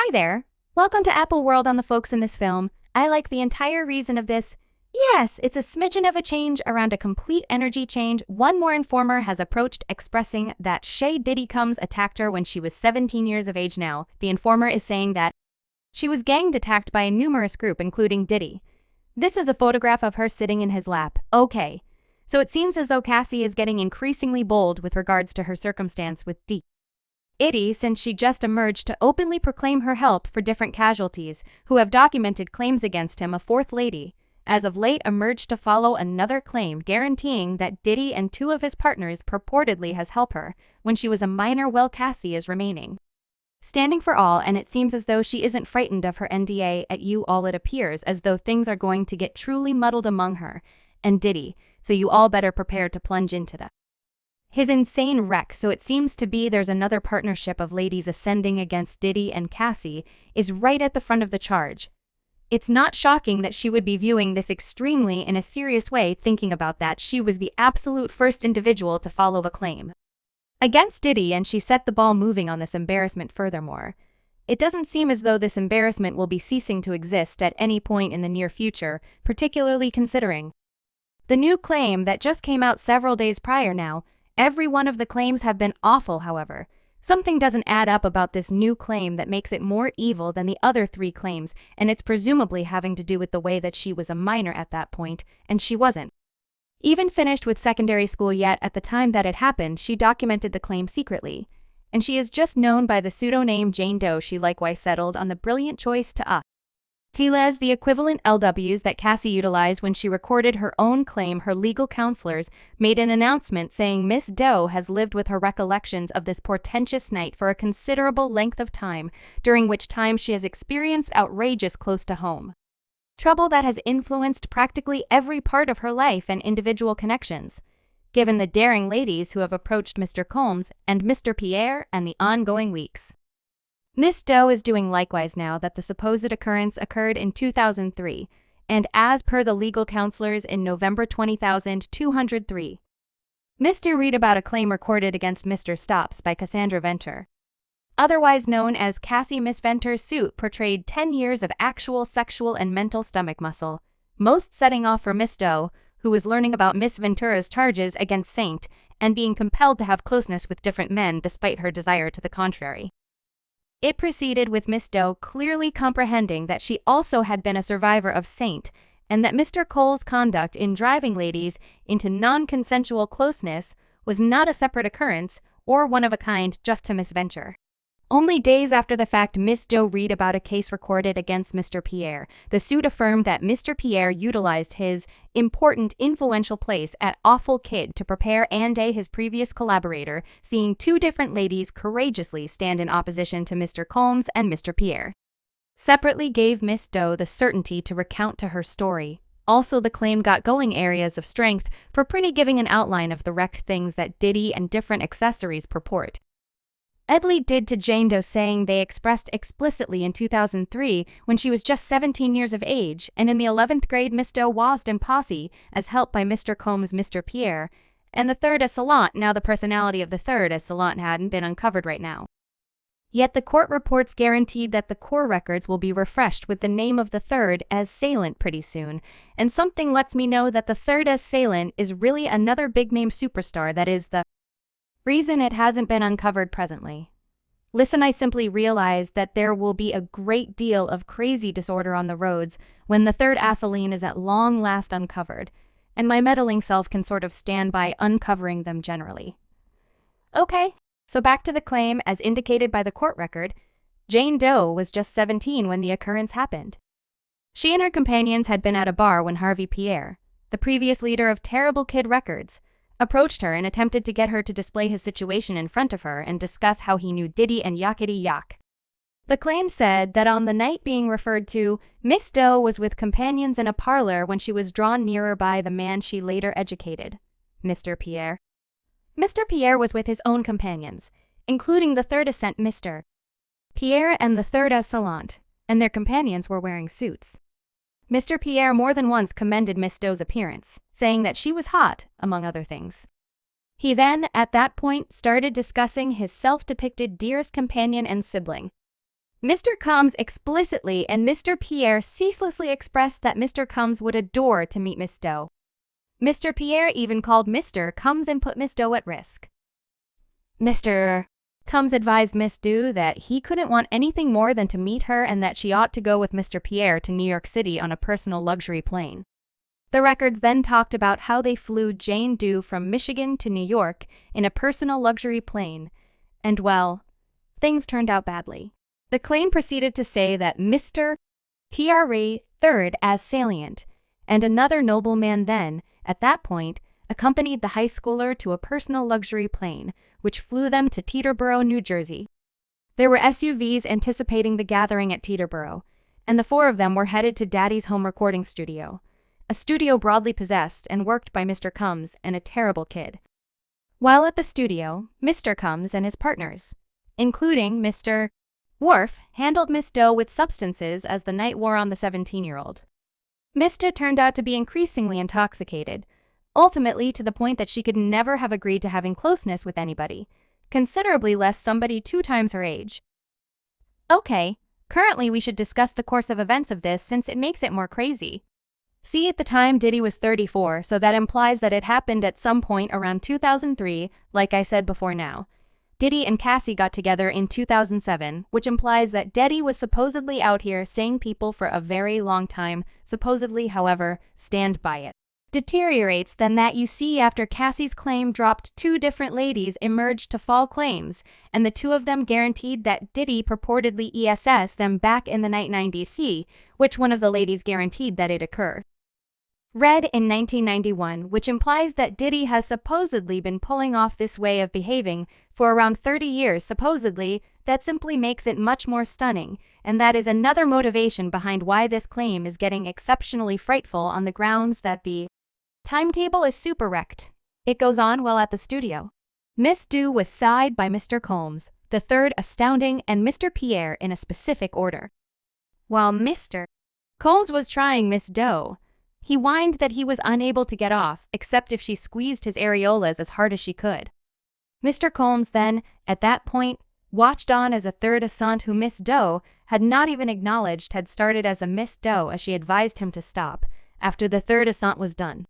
Hi there. Welcome to Apple World on the folks in this film. I like the entire reason of this. Yes, it's a smidgen of a change around a complete energy change. One more informer has approached expressing that Diddy comes attacked her when she was 17 years of age now. The informer is saying that she was ganged attacked by a numerous group including Diddy. This is a photograph of her sitting in his lap. Okay. So it seems as though Cassie is getting increasingly bold with regards to her circumstance with Diddy since she just emerged to openly proclaim her help for different casualties who have documented claims against him. A fourth lady, as of late, emerged to follow another claim guaranteeing that Diddy and two of his partners purportedly has helped her when she was a minor while Cassie is remaining standing for all, and it seems as though she isn't frightened of her NDA at you all. It appears as though things are going to get truly muddled among her and Diddy, so you all better prepare to plunge into his insane wreck. So it seems to be there's another partnership of ladies ascending against Diddy, and Cassie is right at the front of the charge. It's not shocking that she would be viewing this extremely in a serious way. Thinking about that, she was the absolute first individual to follow a claim against Diddy, and she set the ball moving on this embarrassment. Furthermore, it doesn't seem as though this embarrassment will be ceasing to exist at any point in the near future, particularly considering the new claim that just came out several days prior. Now, every one of the claims have been awful. However, something doesn't add up about this new claim that makes it more evil than the other three claims, and it's presumably having to do with the way that she was a minor at that point, and she wasn't even finished with secondary school yet at the time that it happened. She documented the claim secretly, and she is just known by the pseudonym j.lo. She likewise settled on the brilliant choice to as the equivalent LWs that Cassie utilized when she recorded her own claim. Her legal counselors made an announcement saying Miss Doe has lived with her recollections of this portentous night for a considerable length of time, during which time she has experienced outrageous close to home trouble that has influenced practically every part of her life and individual connections. Given the daring ladies who have approached Mr. Combs and Mr. Pierre and the ongoing weeks, Miss Doe is doing likewise now that the supposed occurrence occurred in 2003, and as per the legal counselors in November 20,203. Mr. read about a claim recorded against Mr. Stops by Cassandra Venter, otherwise known as Cassie. Miss Venter's suit portrayed 10 years of actual sexual and mental stomach muscle, most setting off for Miss Doe, who was learning about Miss Ventura's charges against S.A'd and being compelled to have closeness with different men despite her desire to the contrary. It proceeded with Miss Doe clearly comprehending that she also had been a survivor of S.A'd, and that Mr. Cole's conduct in driving ladies into non-consensual closeness was not a separate occurrence or one of a kind just to Miss Venture. Only days after the fact, Miss Doe read about a case recorded against Mr. Pierre. The suit affirmed that Mr. Pierre utilized his important influential place at Awful Kid to prepare NDA, his previous collaborator, seeing two different ladies courageously stand in opposition to Mr. Combs and Mr. Pierre. Separately gave Miss Doe the certainty to recount to her story. Also, the claim got going areas of strength for pretty giving an outline of the wrecked things that Diddy and different accessories purport S.A'd did to Jane Doe, saying they expressed explicitly in 2003 when she was just 17 years of age, and in the 11th grade Miss Doe was in posse as helped by Mr. Combs, Mr. Pierre, and the third S.A'd. Now the personality of the third S.A'd hadn't been uncovered right now. Yet the court reports guaranteed that the core records will be refreshed with the name of the third S.A'd pretty soon, and something lets me know that the third S.A'd is really another big-name superstar that is the reason it hasn't been uncovered presently. Listen, I simply realized that there will be a great deal of crazy disorder on the roads when the third S.A'd is at long last uncovered, and my meddling self can sort of stand by uncovering them generally. Okay, so back to the claim. As indicated by the court record, Jane Doe was just 17 when the occurrence happened. She and her companions had been at a bar when Harvey Pierre, the previous leader of Terrible Kid Records, approached her and attempted to get her to display his situation in front of her and discuss how he knew Diddy and yakety yak. The claim said that on the night being referred to, Miss Doe was with companions in a parlor when she was drawn nearer by the man she later educated, Mr. Pierre. Mr. Pierre was with his own companions, including the third ascent Mr. Pierre and the third S.A'd, and their companions were wearing suits. Mr. Pierre more than once commended Miss Doe's appearance, saying that she was hot, among other things. He then, at that point, started discussing his self-depicted dearest companion and sibling, Mr. Combs explicitly and Mr. Pierre ceaselessly expressed that Mr. Combs would adore to meet Miss Doe. Mr. Pierre even called Mr. Combs and put Miss Doe at risk. Mr. Combs advised Miss Doe that he couldn't want anything more than to meet her and that she ought to go with Mr. Pierre to New York City on a personal luxury plane. The records then talked about how they flew Jane Doe from Michigan to New York in a personal luxury plane, and well, things turned out badly. The claim proceeded to say that Mr. Pierre third as salient, and another nobleman then, at that point, accompanied the high schooler to a personal luxury plane, which flew them to Teterboro, New Jersey. There were SUVs anticipating the gathering at Teterboro, and the four of them were headed to Daddy's home recording studio, a studio broadly possessed and worked by Mr. Combs and a terrible kid. While at the studio, Mr. Combs and his partners, including Mr. Worf, handled Miss Doe with substances as the night wore on the 17-year-old. Miss Doe turned out to be increasingly intoxicated, ultimately to the point that she could never have agreed to having closeness with anybody, considerably less somebody 2 times her age. Okay, currently we should discuss the course of events of this since it makes it more crazy. See, at the time Diddy was 34, so that implies that it happened at some point around 2003, like I said before now. Diddy and Cassie got together in 2007, which implies that Diddy was supposedly out here seeing people for a very long time, supposedly, however, stand by it. Deteriorates than that you see after Cassie's claim dropped 2 different ladies emerged to fall claims, and the 2 of them guaranteed that Diddy purportedly ESS them back in the night 90s, which one of the ladies guaranteed that it occur. Read in 1991, which implies that Diddy has supposedly been pulling off this way of behaving for around 30 years supposedly. That simply makes it much more stunning, and that is another motivation behind why this claim is getting exceptionally frightful on the grounds that the timetable is super wrecked. It goes on while at the studio. Miss Doe was S.A'd by Mr. Combs, the third astounding, and Mr. Pierre in a specific order. While Mr. Combs was trying Miss Doe, he whined that he was unable to get off, except if she squeezed his areolas as hard as she could. Mr. Combs then, at that point, watched on as a third S.A'd who Miss Doe had not even acknowledged had started as a Miss Doe as she advised him to stop, after the third S.A'd was done.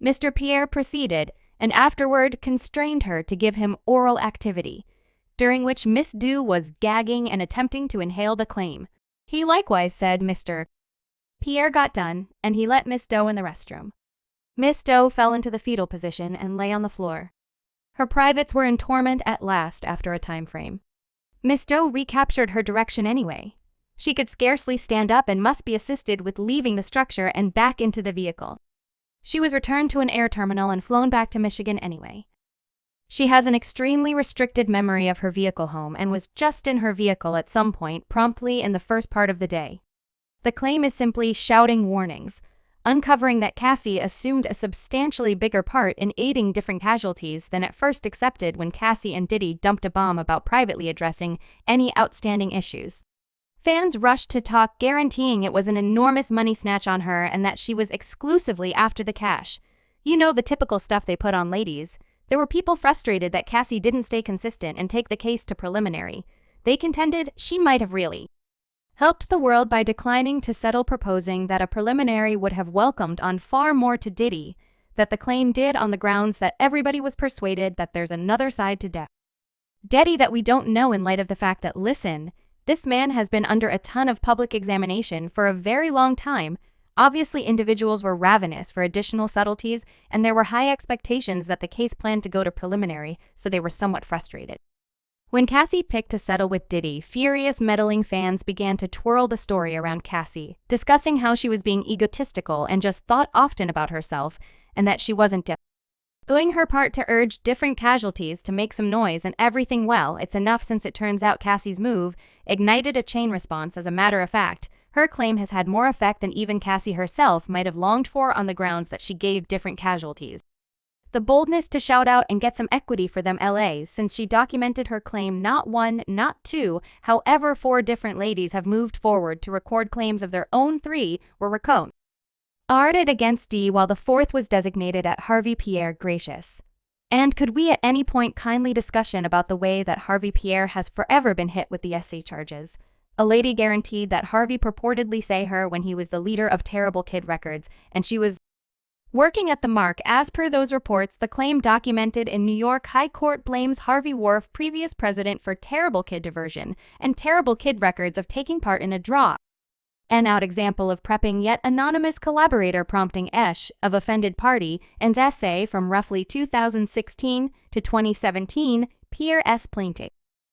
Mr. Pierre proceeded, and afterward constrained her to give him oral activity, during which Miss Doe was gagging and attempting to inhale the claim. He likewise said Mr. Pierre got done, and he let Miss Doe in the restroom. Miss Doe fell into the fetal position and lay on the floor. Her privates were in torment at last after a time frame. Miss Doe recaptured her direction anyway. She could scarcely stand up and must be assisted with leaving the structure and back into the vehicle. She was returned to an air terminal and flown back to Michigan anyway. She has an extremely restricted memory of her vehicle home and was just in her vehicle at some point promptly in the first part of the day. The claim is simply shouting warnings, uncovering that Cassie assumed a substantially bigger part in aiding different casualties than at first accepted when Cassie and Diddy dumped a bomb about privately addressing any outstanding issues. Fans rushed to talk, guaranteeing it was an enormous money snatch on her and that she was exclusively after the cash. You know, the typical stuff they put on ladies. There were people frustrated that Cassie didn't stay consistent and take the case to preliminary. They contended she might have really helped the world by declining to settle, proposing that a preliminary would have welcomed on far more to Diddy, that the claim did on the grounds that everybody was persuaded that there's another side to Diddy that we don't know in light of the fact that, listen, this man has been under a ton of public examination for a very long time. Obviously, individuals were ravenous for additional subtleties, and there were high expectations that the case planned to go to preliminary, so they were somewhat frustrated. When Cassie picked to settle with Diddy, furious meddling fans began to twirl the story around Cassie, discussing how she was being egotistical and just thought often about herself, and that she wasn't doing her part to urge different casualties to make some noise and everything. Well, it's enough, since it turns out Cassie's move ignited a chain response. As a matter of fact, her claim has had more effect than even Cassie herself might have longed for, on the grounds that she gave different casualties the boldness to shout out and get some equity for them LAs, since she documented her claim not 1, not 2, however 4 different ladies have moved forward to record claims of their own. 3 were recorded against D, while the 4th was designated at Harvey Pierre. Gracious. And could we at any point kindly discussion about the way that Harvey Pierre has forever been hit with the S.A'd charges? A lady guaranteed that Harvey purportedly say her when he was the leader of Terrible Kid Records, and she was working at the Mark. As per those reports, the claim documented in New York High Court blames Harvey Wharf, previous president for Terrible Kid Diversion, and Terrible Kid Records of taking part in a draw. An out example of prepping yet anonymous collaborator prompting S.A'd of offended party and essay from roughly 2016 to 2017, Pierre S. plaintiff.